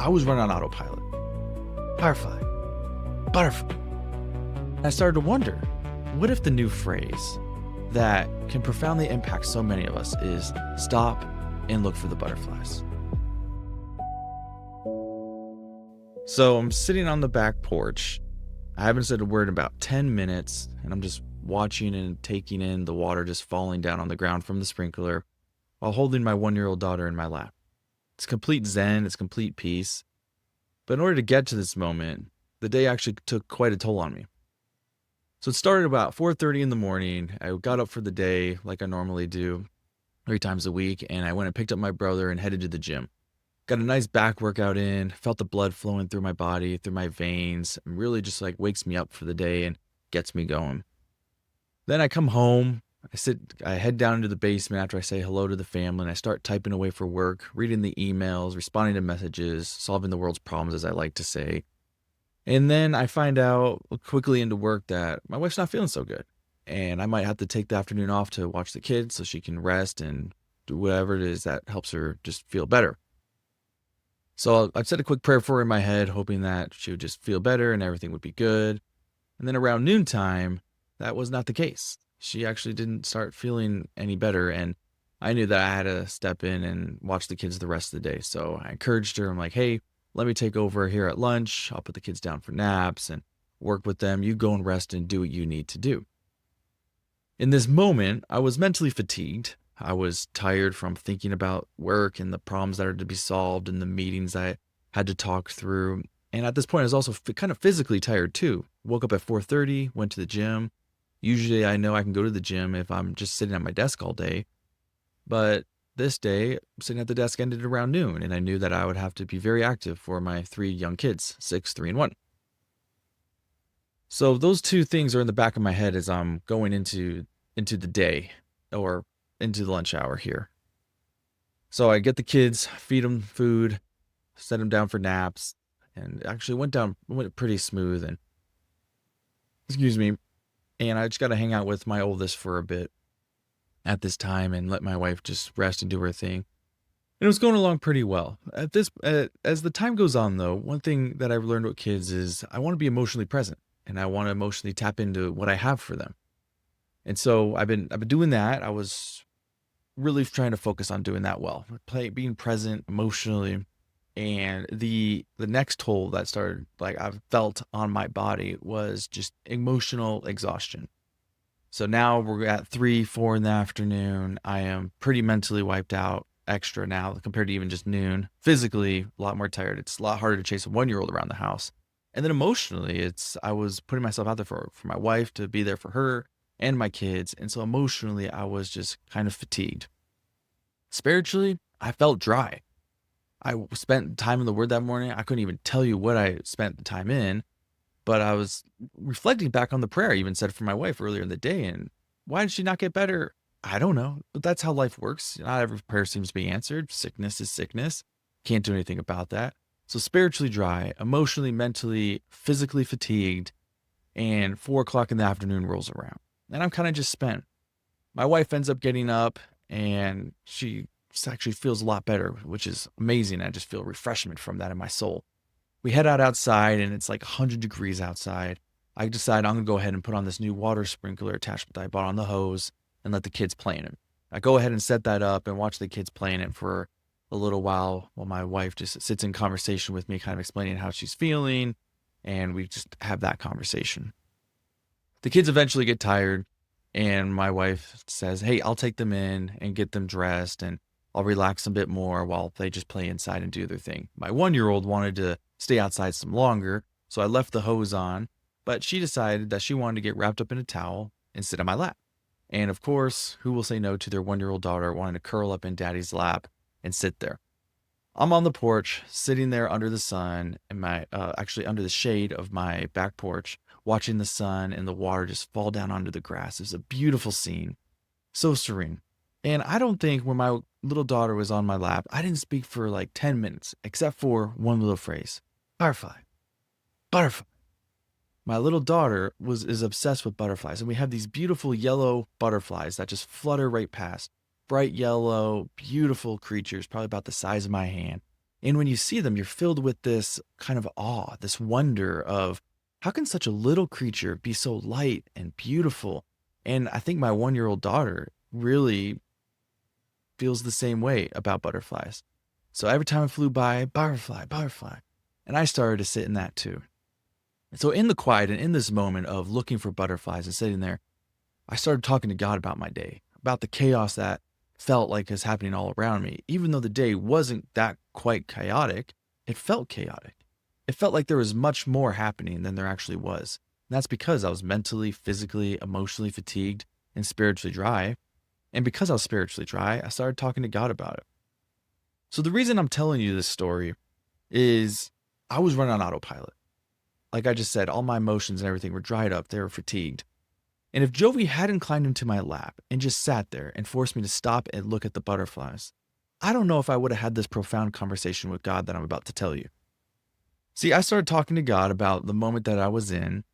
I was running on autopilot. Firefly, butterfly. I started to wonder, what if the new phrase that can profoundly impact so many of us is stop and look for the butterflies? So I'm sitting on the back porch. I haven't said a word in about 10 minutes, and I'm just watching and taking in the water just falling down on the ground from the sprinkler while holding my 1-year-old daughter in my lap. It's complete zen, it's complete peace. But in order to get to this moment, the day actually took quite a toll on me. So it started about 4:30 in the morning. I got up for the day like I normally do 3 times a week, and I went and picked up my brother and headed to the gym. Got a nice back workout in, felt the blood flowing through my body, through my veins, and really just like wakes me up for the day and gets me going. Then I come home, I head down into the basement after I say hello to the family, and I start typing away for work, reading the emails, responding to messages, solving the world's problems, as I like to say. And then I find out quickly into work that my wife's not feeling so good, and I might have to take the afternoon off to watch the kids so she can rest and do whatever it is that helps her just feel better. So I've said a quick prayer for her in my head, hoping that she would just feel better and everything would be good. And then around noontime, that was not the case. She actually didn't start feeling any better, and I knew that I had to step in and watch the kids the rest of the day. So I encouraged her. I'm like, hey, let me take over here at lunch. I'll put the kids down for naps and work with them. You go and rest and do what you need to do. In this moment, I was mentally fatigued. I was tired from thinking about work and the problems that are to be solved and the meetings I had to talk through. And at this point, I was also kind of physically tired too. Woke up at 4:30, went to the gym. Usually I know I can go to the gym if I'm just sitting at my desk all day. But this day, sitting at the desk ended around noon, and I knew that I would have to be very active for my 3 young kids, 6, 3, and 1. So those two things are in the back of my head as I'm going into the day or into the lunch hour here. So I get the kids, feed them food, set them down for naps, and actually went pretty smooth. And excuse me, and I just got to hang out with my oldest for a bit at this time and let my wife just rest and do her thing. And it was going along pretty well. As the time goes on, though, one thing that I've learned with kids is I want to be emotionally present and I want to emotionally tap into what I have for them. And so I've been doing that. I was really trying to focus on doing that well, being present emotionally. And the next toll that started, like I've felt on my body, was just emotional exhaustion. So now we're at 3, 4 in the afternoon. I am pretty mentally wiped out extra now compared to even just noon. Physically, a lot more tired. It's a lot harder to chase a 1-year-old around the house. And then emotionally, I was putting myself out there for my wife to be there for her and my kids. And so emotionally, I was just kind of fatigued. Spiritually, I felt dry. I spent time in the Word that morning. I couldn't even tell you what I spent the time in, but I was reflecting back on the prayer I even said for my wife earlier in the day. And why did she not get better? I don't know, but that's how life works. Not every prayer seems to be answered. Sickness is sickness. Can't do anything about that. So spiritually dry, emotionally, mentally, physically fatigued, and 4 o'clock in the afternoon rolls around. And I'm kind of just spent. My wife ends up getting up and she actually feels a lot better, which is amazing. I just feel refreshment from that in my soul. We head outside and it's like 100 degrees outside. I decide I'm going to go ahead and put on this new water sprinkler attachment that I bought on the hose and let the kids play in it. I go ahead and set that up and watch the kids play in it for a little while my wife just sits in conversation with me, kind of explaining how she's feeling. And we just have that conversation. The kids eventually get tired and my wife says, hey, I'll take them in and get them dressed and I'll relax a bit more while they just play inside and do their thing. My 1-year-old wanted to stay outside some longer, so I left the hose on, but she decided that she wanted to get wrapped up in a towel and sit on my lap. And of course, who will say no to their 1-year-old daughter wanting to curl up in daddy's lap and sit there? I'm on the porch, sitting there under the sun, and actually under the shade of my back porch, watching the sun and the water just fall down onto the grass. It's a beautiful scene, so serene. And I don't think when my little daughter was on my lap, I didn't speak for like 10 minutes, except for one little phrase: firefly, butterfly. My little daughter is obsessed with butterflies, and we have these beautiful yellow butterflies that just flutter right past. Bright yellow, beautiful creatures, probably about the size of my hand. And when you see them, you're filled with this kind of awe, this wonder of how can such a little creature be so light and beautiful? And I think my 1-year-old daughter really feels the same way about butterflies. So every time I flew by, butterfly, butterfly. And I started to sit in that too. So in the quiet and in this moment of looking for butterflies and sitting there, I started talking to God about my day, about the chaos that felt like is happening all around me. Even though the day wasn't that quite chaotic, it felt chaotic. It felt like there was much more happening than there actually was. And that's because I was mentally, physically, emotionally fatigued and spiritually dry. And because I was spiritually dry, I started talking to God about it. So the reason I'm telling you this story is I was running on autopilot. Like I just said, all my emotions and everything were dried up. They were fatigued. And if Jovi hadn't climbed into my lap and just sat there and forced me to stop and look at the butterflies, I don't know if I would have had this profound conversation with God that I'm about to tell you. See, I started talking to God about the moment that I was in,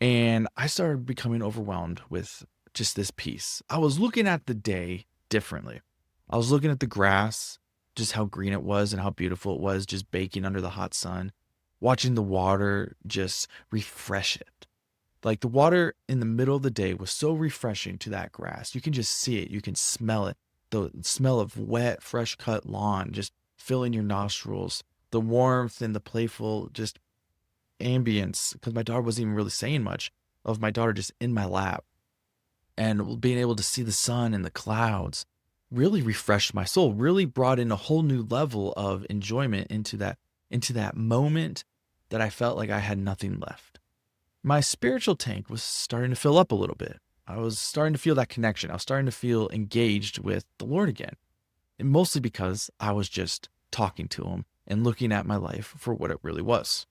and I started becoming overwhelmed with just this peace. I was looking at the day differently. I was looking at the grass, just how green it was and how beautiful it was, just baking under the hot sun, watching the water just refresh it. Like the water in the middle of the day was so refreshing to that grass. You can just see it. You can smell it. The smell of wet, fresh cut lawn just filling your nostrils. The warmth and the playful just ambience, because my daughter wasn't even really saying much, of my daughter just in my lap. And being able to see the sun and the clouds really refreshed my soul, really brought in a whole new level of enjoyment into that moment that I felt like I had nothing left. My spiritual tank was starting to fill up a little bit. I was starting to feel that connection. I was starting to feel engaged with the Lord again. And mostly because I was just talking to him and looking at my life for what it really was.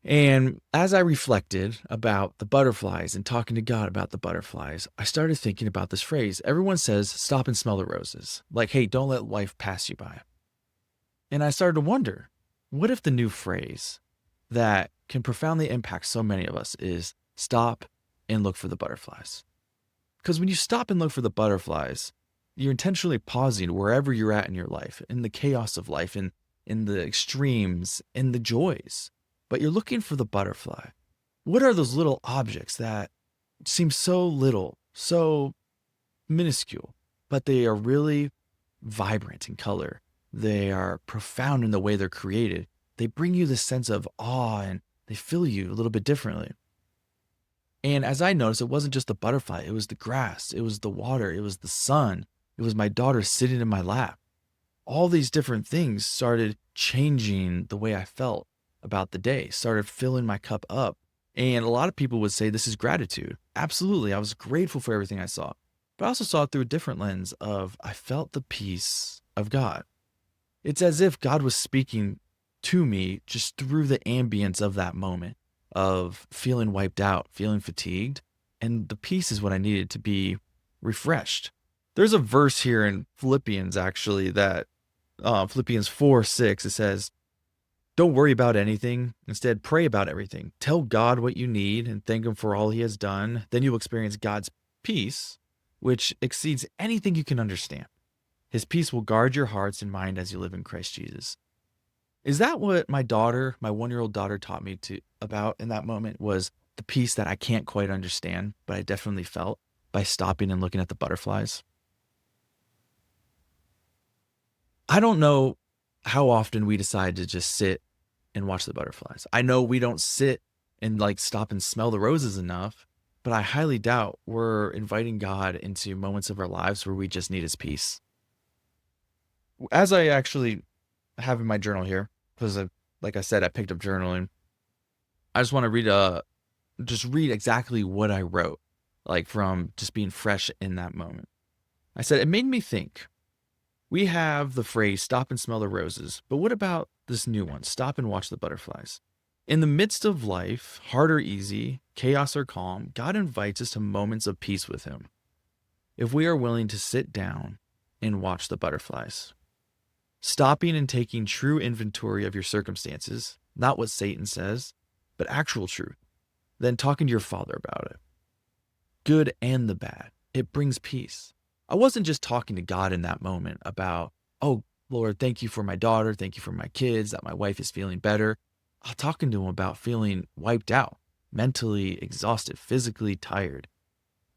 And as I reflected about the butterflies and talking to God about the butterflies, I started thinking about this phrase. Everyone says, stop and smell the roses. Like, hey, don't let life pass you by. And I started to wonder, what if the new phrase that can profoundly impact so many of us is stop and look for the butterflies? Because when you stop and look for the butterflies, you're intentionally pausing wherever you're at in your life, in the chaos of life, in the extremes, in the joys. But you're looking for the butterfly. What are those little objects that seem so little, so minuscule, but they are really vibrant in color? They are profound in the way they're created. They bring you this sense of awe and they fill you a little bit differently. And as I noticed, it wasn't just the butterfly, it was the grass, it was the water, it was the sun, it was my daughter sitting in my lap. All these different things started changing the way I felt about the day, started filling my cup up. And a lot of people would say this is gratitude. Absolutely, I was grateful for everything I saw. But I also saw it through a different lens of I felt the peace of God. It's as if God was speaking to me just through the ambience of that moment of feeling wiped out, feeling fatigued. And the peace is what I needed to be refreshed. There's a verse here in Philippians, actually, that Philippians 4:6, it says, don't worry about anything. Instead, pray about everything. Tell God what you need and thank him for all he has done. Then you'll experience God's peace, which exceeds anything you can understand. His peace will guard your hearts and mind as you live in Christ Jesus. Is that what my daughter, my 1-year-old daughter, taught me about in that moment? Was the peace that I can't quite understand, but I definitely felt by stopping and looking at the butterflies? I don't know how often we decide to just sit and watch the butterflies. I know we don't sit and like stop and smell the roses enough, but I highly doubt we're inviting God into moments of our lives where we just need his peace. As I actually have in my journal here, because like I said, I picked up journaling. I just want to read exactly what I wrote, like from just being fresh in that moment. I said, it made me think. We have the phrase, stop and smell the roses, but what about this new one, stop and watch the butterflies? In the midst of life, hard or easy, chaos or calm, God invites us to moments of peace with him. If we are willing to sit down and watch the butterflies, stopping and taking true inventory of your circumstances, not what Satan says, but actual truth, then talking to your Father about it. Good and the bad, it brings peace. I wasn't just talking to God in that moment about, oh, Lord, thank you for my daughter. Thank you for my kids, that my wife is feeling better. I'm talking to him about feeling wiped out, mentally exhausted, physically tired,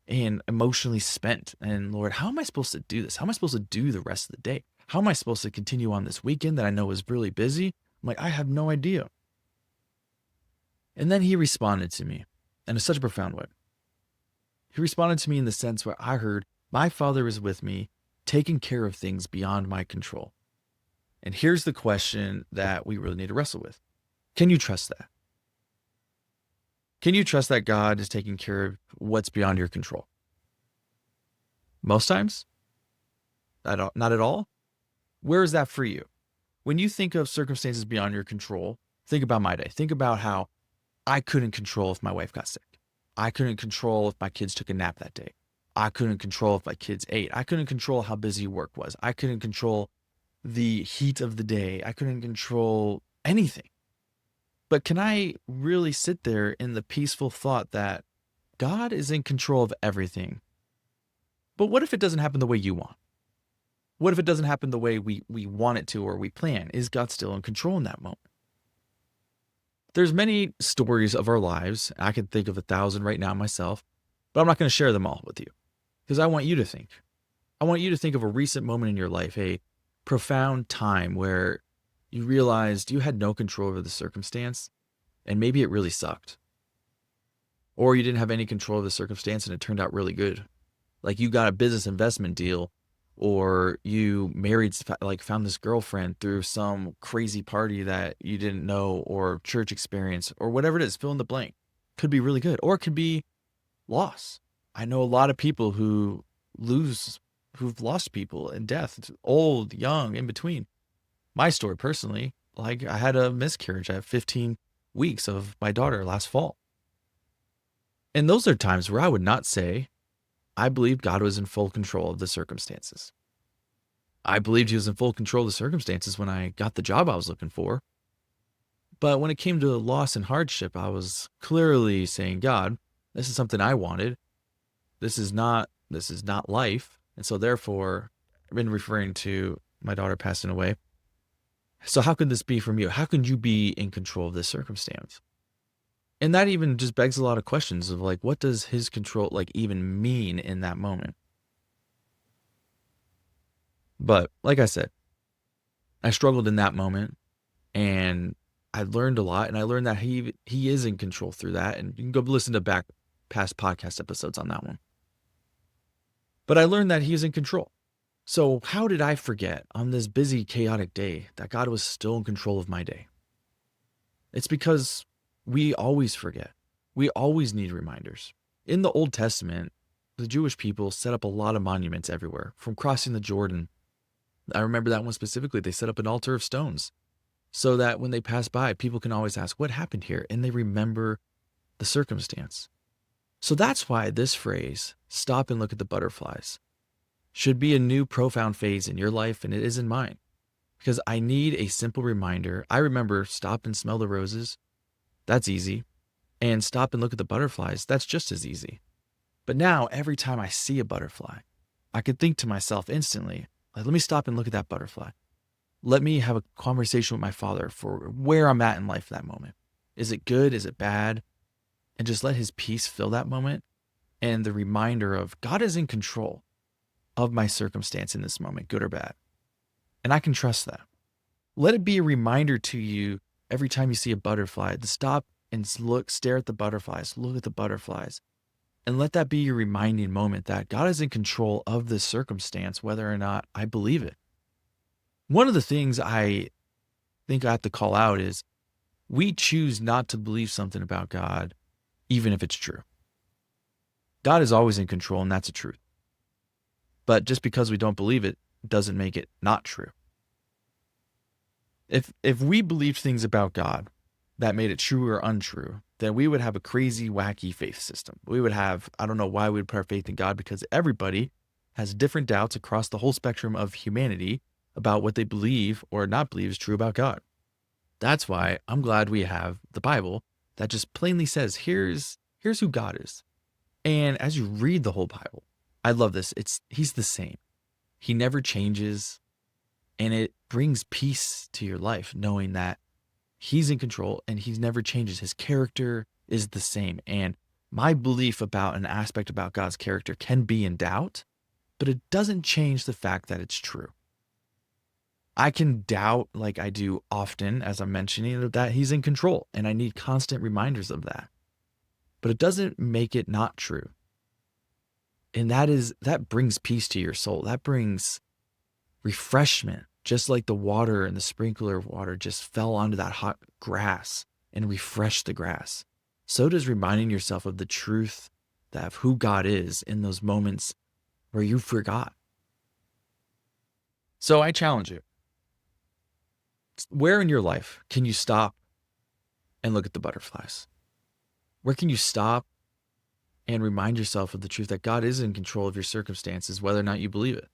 and emotionally spent. And Lord, how am I supposed to do this? How am I supposed to do the rest of the day? How am I supposed to continue on this weekend that I know is really busy? I'm like, I have no idea. And then he responded to me in such a profound way. He responded to me in the sense where I heard, my Father is with me, taking care of things beyond my control. And here's the question that we really need to wrestle with. Can you trust that? Can you trust that God is taking care of what's beyond your control? Most times? Not at all? Where is that for you? When you think of circumstances beyond your control, think about my day. Think about how I couldn't control if my wife got sick. I couldn't control if my kids took a nap that day. I couldn't control if my kids ate. I couldn't control how busy work was. I couldn't control the heat of the day. I couldn't control anything. But can I really sit there in the peaceful thought that God is in control of everything? But what if it doesn't happen the way you want? What if it doesn't happen the way we want it to or we plan? Is God still in control in that moment? There's many stories of our lives. I can think of 1,000 right now myself, but I'm not going to share them all with you because I want you to think. I want you to think of a recent moment in your life, a profound time where you realized you had no control over the circumstance and maybe it really sucked. Or you didn't have any control of the circumstance and it turned out really good. Like you got a business investment deal, or you found this girlfriend through some crazy party that you didn't know, or church experience, or whatever it is, fill in the blank. Could be really good, or it could be loss. I know a lot of people who've lost people in death, old, young, in between. My story personally, like I had a miscarriage. I had 15 weeks of my daughter last fall. And those are times where I would not say, I believed God was in full control of the circumstances. I believed he was in full control of the circumstances when I got the job I was looking for. But when it came to loss and hardship, I was clearly saying, God, this is something I wanted. This is not life. And so therefore, I've been referring to my daughter passing away. So how could this be from you? How could you be in control of this circumstance? And that even just begs a lot of questions of like, what does his control like even mean in that moment? But like I said, I struggled in that moment and I learned a lot, and I learned that he is in control through that. And you can go listen to past podcast episodes on that one. But I learned that he is in control. So how did I forget on this busy, chaotic day that God was still in control of my day? It's because we always forget. We always need reminders. In the Old Testament, the Jewish people set up a lot of monuments everywhere, from crossing the Jordan. I remember that one specifically. They set up an altar of stones so that when they pass by, people can always ask, what happened here? And they remember the circumstance. So that's why this phrase, stop and look at the butterflies, should be a new profound phase in your life, and it is in mine. Because I need a simple reminder. I remember stop and smell the roses. That's easy. And stop and look at the butterflies. That's just as easy. But now every time I see a butterfly, I could think to myself instantly, like, let me stop and look at that butterfly. Let me have a conversation with my Father for where I'm at in life at that moment. Is it good? Is it bad? And just let his peace fill that moment. And the reminder of God is in control of my circumstance in this moment, good or bad. And I can trust that. Let it be a reminder to you every time you see a butterfly to stop and stare at the butterflies, look at the butterflies. And let that be your reminding moment that God is in control of this circumstance, whether or not I believe it. One of the things I think I have to call out is we choose not to believe something about God, even if it's true. God is always in control, and that's a truth. But just because we don't believe it doesn't make it not true. If we believed things about God that made it true or untrue, then we would have a crazy, wacky faith system. We would have, I don't know why we would put our faith in God, because everybody has different doubts across the whole spectrum of humanity about what they believe or not believe is true about God. That's why I'm glad we have the Bible that just plainly says, here's who God is. And as you read the whole Bible, I love this. He's the same. He never changes. And it brings peace to your life, knowing that he's in control and he never changes. His character is the same. And my belief about an aspect about God's character can be in doubt, but it doesn't change the fact that it's true. I can doubt, like I do often, as I'm mentioning, that he's in control, and I need constant reminders of that. But it doesn't make it not true. And that brings peace to your soul. That brings refreshment, just like the water and the sprinkler of water just fell onto that hot grass and refreshed the grass. So does reminding yourself of the truth of who God is in those moments where you forgot. So I challenge you. Where in your life can you stop and look at the butterflies? Where can you stop and remind yourself of the truth that God is in control of your circumstances, whether or not you believe it?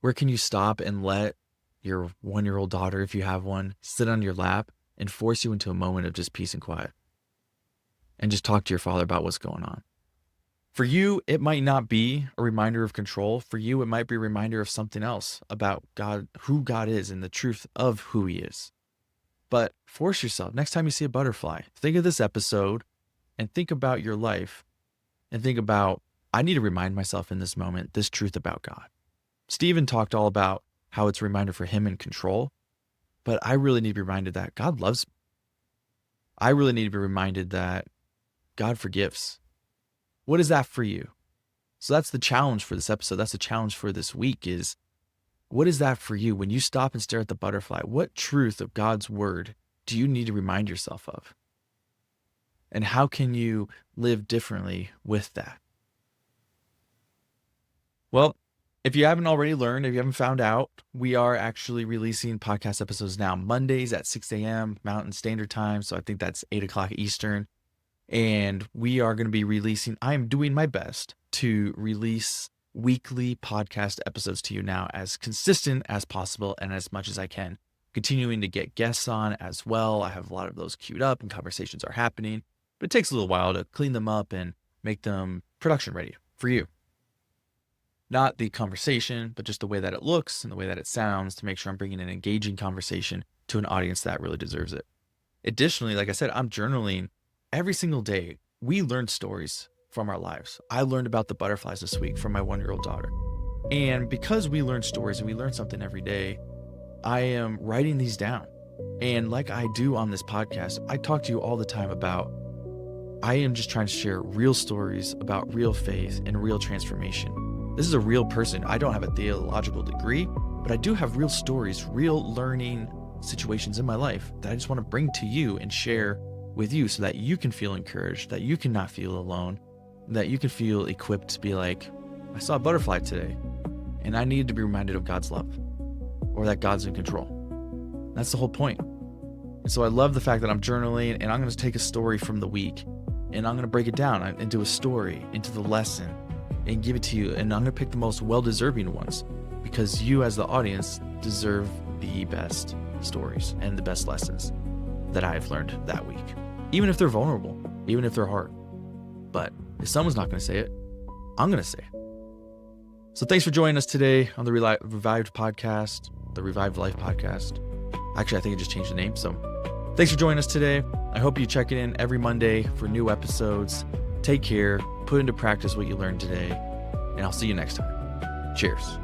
Where can you stop and let your 1-year-old daughter, if you have one, sit on your lap and force you into a moment of just peace and quiet? And just talk to your father about what's going on. For you, it might not be a reminder of control. For you, it might be a reminder of something else about God, who God is and the truth of who he is. But force yourself, next time you see a butterfly, think of this episode and think about your life and think about, I need to remind myself in this moment, this truth about God. Stephen talked all about how it's a reminder for him in control, but I really need to be reminded that God loves me. I really need to be reminded that God forgives. What is that for you? So that's the challenge for this episode. That's the challenge for this week is, what is that for you? When you stop and stare at the butterfly, what truth of God's word do you need to remind yourself of? And how can you live differently with that? Well, if you haven't already learned, if you haven't found out, we are actually releasing podcast episodes now Mondays at 6 a.m. Mountain Standard Time. So I think that's 8 o'clock Eastern. And we are going to be releasing, I am doing my best to release weekly podcast episodes to you now as consistent as possible and as much as I can. Continuing to get guests on as well. I have a lot of those queued up and conversations are happening, but it takes a little while to clean them up and make them production ready for you. Not the conversation, but just the way that it looks and the way that it sounds to make sure I'm bringing an engaging conversation to an audience that really deserves it. Additionally, like I said, I'm journaling every single day. We learn stories from our lives. I learned about the butterflies this week from my 1-year-old daughter. And because we learn stories and we learn something every day, I am writing these down. And like I do on this podcast, I talk to you all the time about, I am just trying to share real stories about real faith and real transformation. This is a real person. I don't have a theological degree, but I do have real stories, real learning situations in my life that I just want to bring to you and share with you so that you can feel encouraged, that you can not feel alone, that you can feel equipped to be like, I saw a butterfly today and I needed to be reminded of God's love or that God's in control. That's the whole point. And so I love the fact that I'm journaling and I'm going to take a story from the week and I'm going to break it down into a story, into the lesson and give it to you. And I'm going to pick the most well-deserving ones because you as the audience deserve the best stories and the best lessons that I've learned that week. Even if they're vulnerable, even if they're hard. But if someone's not going to say it, I'm going to say it. So thanks for joining us today on the Revived Podcast, the Revived Life Podcast. Actually, I think I just changed the name. So thanks for joining us today. I hope you check in every Monday for new episodes. Take care, put into practice what you learned today, and I'll see you next time. Cheers.